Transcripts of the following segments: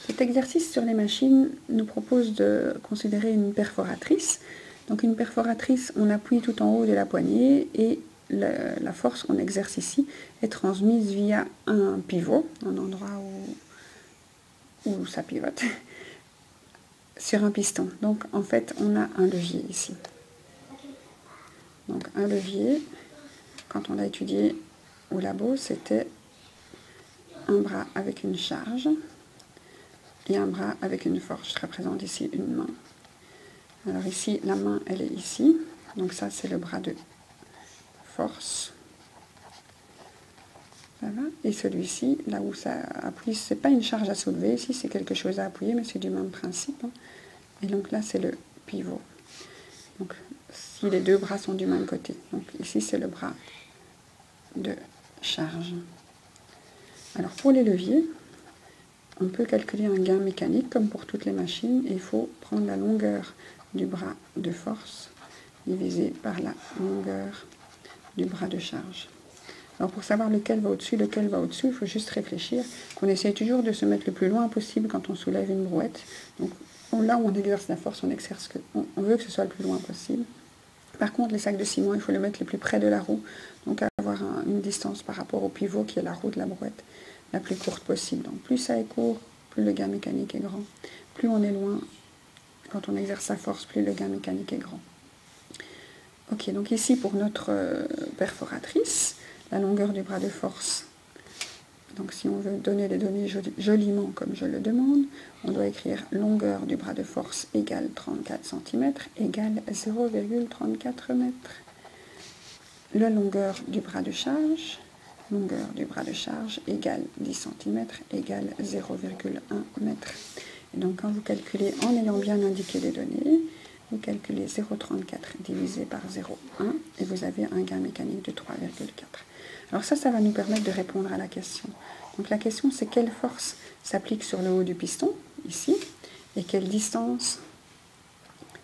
Cet exercice sur les machines nous propose de considérer une perforatrice. Donc une perforatrice, on appuie tout en haut de la poignée et la force qu'on exerce ici est transmise via un pivot, un endroit où ça pivote, sur un piston. Donc en fait, on a un levier ici. Donc un levier, quand on l'a étudié au labo, c'était un bras avec une charge et un bras avec une force. Je représente ici une main. Alors ici, la main, elle est ici. Donc ça, c'est le bras de force. Voilà. Et celui-ci, là où ça appuie, c'est pas une charge à soulever. Ici, c'est quelque chose à appuyer, mais c'est du même principe. Et donc là, c'est le pivot. Donc si les deux bras sont du même côté. Donc ici, c'est le bras de charge. Alors pour les leviers, on peut calculer un gain mécanique comme pour toutes les machines. Et il faut prendre la longueur du bras de force divisé par la longueur du bras de charge. Alors pour savoir lequel va au-dessus, il faut juste réfléchir qu'on essaie toujours de se mettre le plus loin possible quand on soulève une brouette. Donc là où on exerce la force, on veut que ce soit le plus loin possible. Par contre, les sacs de ciment, il faut les mettre le plus près de la roue, donc avoir une distance par rapport au pivot qui est la roue de la brouette, la plus courte possible. Donc plus ça est court, plus le gain mécanique est grand. Plus on est loin, quand on exerce sa force, plus le gain mécanique est grand. Ok, donc ici pour notre perforatrice, la longueur du bras de force. Donc si on veut donner les données joliment comme je le demande, on doit écrire longueur du bras de force égale 34 cm égale 0,34 m. La longueur du bras de charge égale 10 cm égale 0,1 m. Et donc quand vous calculez en ayant bien indiqué les données, vous calculez 0,34 divisé par 0,1 et vous avez un gain mécanique de 3,4. Alors ça va nous permettre de répondre à la question. Donc la question, c'est quelle force s'applique sur le haut du piston, ici, et quelle distance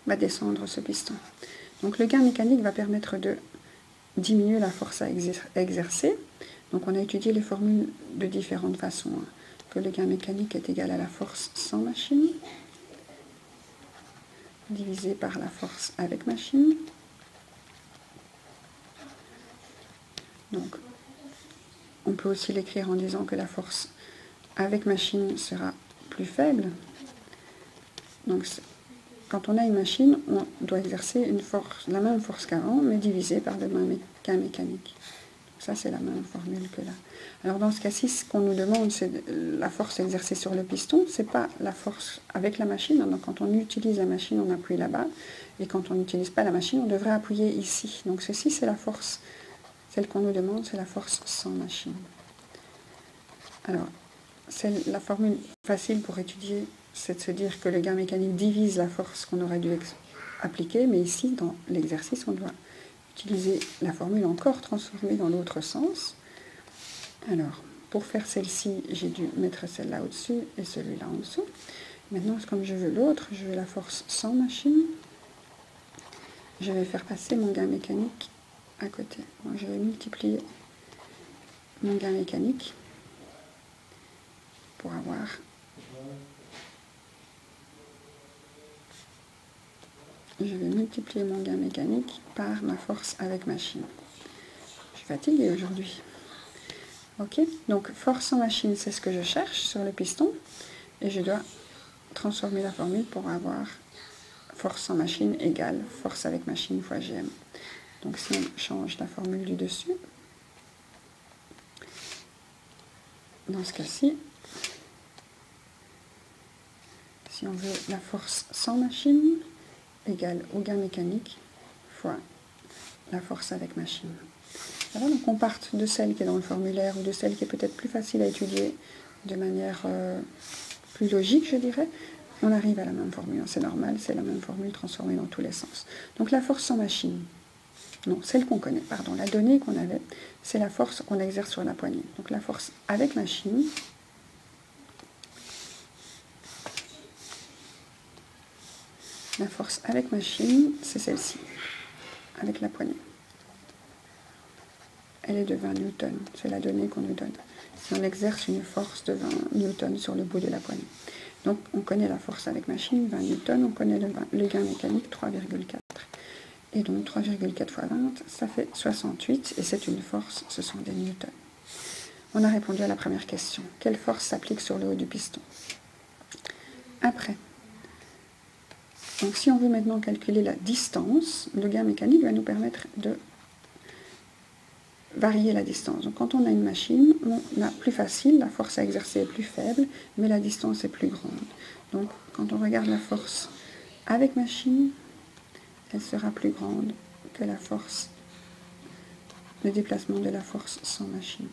va descendre ce piston. Donc le gain mécanique va permettre de diminuer la force à exercer. Donc on a étudié les formules de différentes façons. Que le gain mécanique est égal à la force sans machine, divisé par la force avec machine. Donc on peut aussi l'écrire en disant que la force avec machine sera plus faible. Donc quand on a une machine, on doit exercer la même force qu'avant, mais divisée par le même gain mécanique. Ça, c'est la même formule que là. Alors dans ce cas-ci, ce qu'on nous demande, c'est la force exercée sur le piston. Ce n'est pas la force avec la machine. Donc quand on utilise la machine, on appuie là-bas. Et quand on n'utilise pas la machine, on devrait appuyer ici. Donc ceci, c'est la force. Celle qu'on nous demande, c'est la force sans machine. Alors, la formule facile pour étudier, c'est de se dire que le gain mécanique divise la force qu'on aurait dû appliquer. Mais ici, dans l'exercice, on doit utiliser la formule encore transformée dans l'autre sens. Alors, pour faire celle-ci, j'ai dû mettre celle-là au-dessus et celui-là en dessous. Maintenant, comme je veux l'autre, je veux la force sans machine. Je vais faire passer mon gain mécanique à côté. Donc, je vais multiplier mon gain mécanique pour avoir je vais multiplier mon gain mécanique par ma force avec machine. Je suis fatiguée aujourd'hui. Ok, donc force en machine, c'est ce que je cherche sur le piston. Et je dois transformer la formule pour avoir force en machine égale force avec machine fois GM. Donc si on change la formule du dessus, dans ce cas-ci, si on veut la force sans machine égale au gain mécanique fois la force avec machine. Voilà, donc on part de celle qui est dans le formulaire ou de celle qui est peut-être plus facile à étudier de manière plus logique, je dirais. On arrive à la même formule, c'est normal, c'est la même formule transformée dans tous les sens. Donc la force sans machine, non, celle qu'on connaît, pardon, la donnée qu'on avait, c'est la force qu'on exerce sur la poignée. Donc la force avec machine, c'est celle-ci, avec la poignée. Elle est de 20 newtons, c'est la donnée qu'on nous donne. Si on exerce une force de 20 newtons sur le bout de la poignée. Donc on connaît la force avec machine, 20 newtons, on connaît le gain mécanique, 3,4. Et donc 3,4 fois 20, ça fait 68, et c'est une force, ce sont des newtons. On a répondu à la première question. Quelle force s'applique sur le haut du piston? Après, donc si on veut maintenant calculer la distance, le gain mécanique va nous permettre de varier la distance. Donc quand on a une machine, on a plus facile, la force à exercer est plus faible, mais la distance est plus grande. Donc quand on regarde la force avec machine, elle sera plus grande que la force, le déplacement de la force sans machine.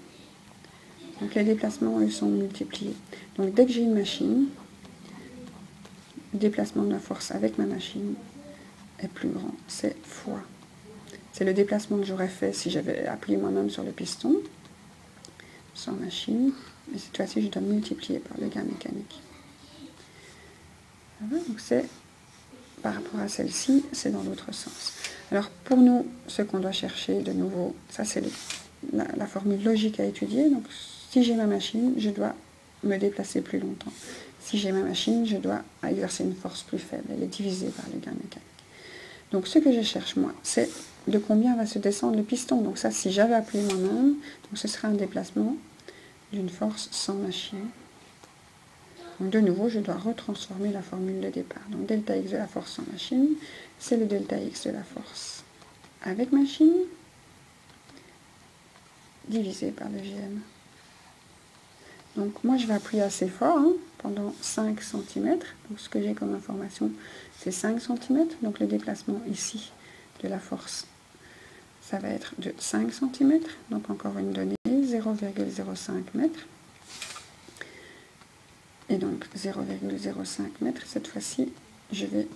Donc les déplacements, eux, sont multipliés. Donc dès que j'ai une machine, le déplacement de la force avec ma machine est plus grand. C'est fois. C'est le déplacement que j'aurais fait si j'avais appuyé moi-même sur le piston, sans machine. Et cette fois-ci, je dois multiplier par le gain mécanique. Voilà, donc c'est, par rapport à celle-ci, c'est dans l'autre sens. Alors pour nous, ce qu'on doit chercher de nouveau, ça c'est la formule logique à étudier. Donc si j'ai ma machine, je dois me déplacer plus longtemps. Si j'ai ma machine, je dois exercer une force plus faible. Elle est divisée par le gain mécanique. Donc ce que je cherche moi, c'est de combien va se descendre le piston. Donc ça, si j'avais appuyé moi-même, donc ce serait un déplacement d'une force sans machine. Donc de nouveau, je dois retransformer la formule de départ. Donc delta x de la force sans machine, c'est le delta x de la force avec machine, divisé par le GM. Donc moi, je vais appuyer assez fort, pendant 5 cm. Donc ce que j'ai comme information, c'est 5 cm. Donc le déplacement ici de la force, ça va être de 5 cm. Donc encore une donnée, 0,05 m. Et donc 0,05 m, cette fois-ci, je vais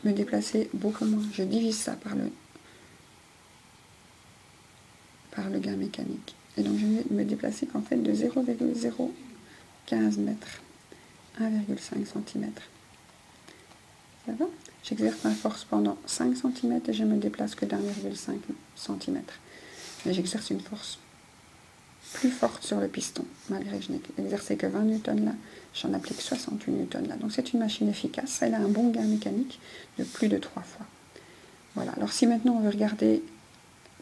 me déplacer beaucoup moins. Je divise ça par le gain mécanique. Et donc je vais me déplacer qu'en fait de 0,015 m, 1,5 cm. Ça va? J'exerce ma force pendant 5 cm et je me déplace que d'1,5 cm. Mais j'exerce une force plus forte sur le piston, malgré que je n'ai exercé que 20 newtons là, j'en applique 68 newtons là. Donc c'est une machine efficace, elle a un bon gain mécanique de plus de 3 fois. Voilà, alors si maintenant on veut regarder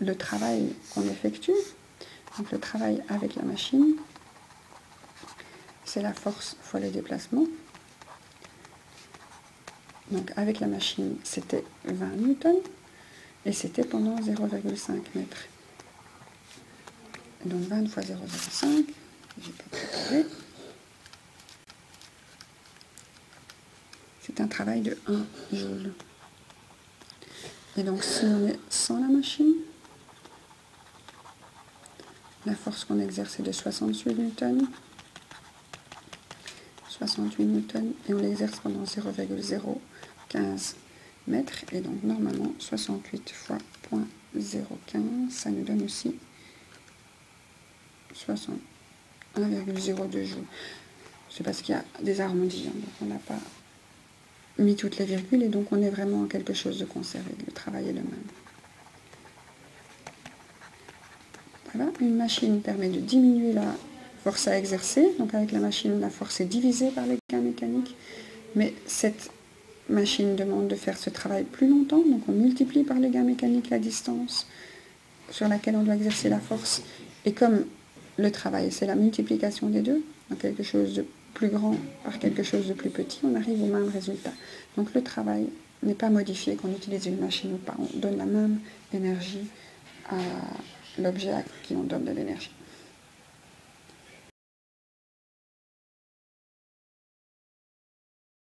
le travail qu'on effectue, donc le travail avec la machine, c'est la force fois le déplacement. Donc avec la machine, c'était 20 newtons, et c'était pendant 0,5 mètres. Donc 20 fois 0,05, j'ai pas préparé. C'est un travail de 1 joule. Et donc si on est sans la machine, la force qu'on exerce est de 68 newtons. 68 newtons, et on l'exerce pendant 0,015 mètres. Et donc normalement 68 fois 0,015, ça nous donne aussi 1,02 joules. C'est parce qu'il y a des arrondis, donc on n'a pas mis toutes les virgules, et donc on est vraiment en quelque chose de conservé. Le travail est le même. Voilà, une machine permet de diminuer la force à exercer. Donc avec la machine, la force est divisée par le gain mécanique, mais cette machine demande de faire ce travail plus longtemps, donc on multiplie par le gain mécanique la distance sur laquelle on doit exercer la force, et comme le travail, c'est la multiplication des deux, donc quelque chose de plus grand par quelque chose de plus petit, on arrive au même résultat. Donc le travail n'est pas modifié qu'on utilise une machine ou pas, on donne la même énergie à l'objet à qui on donne de l'énergie.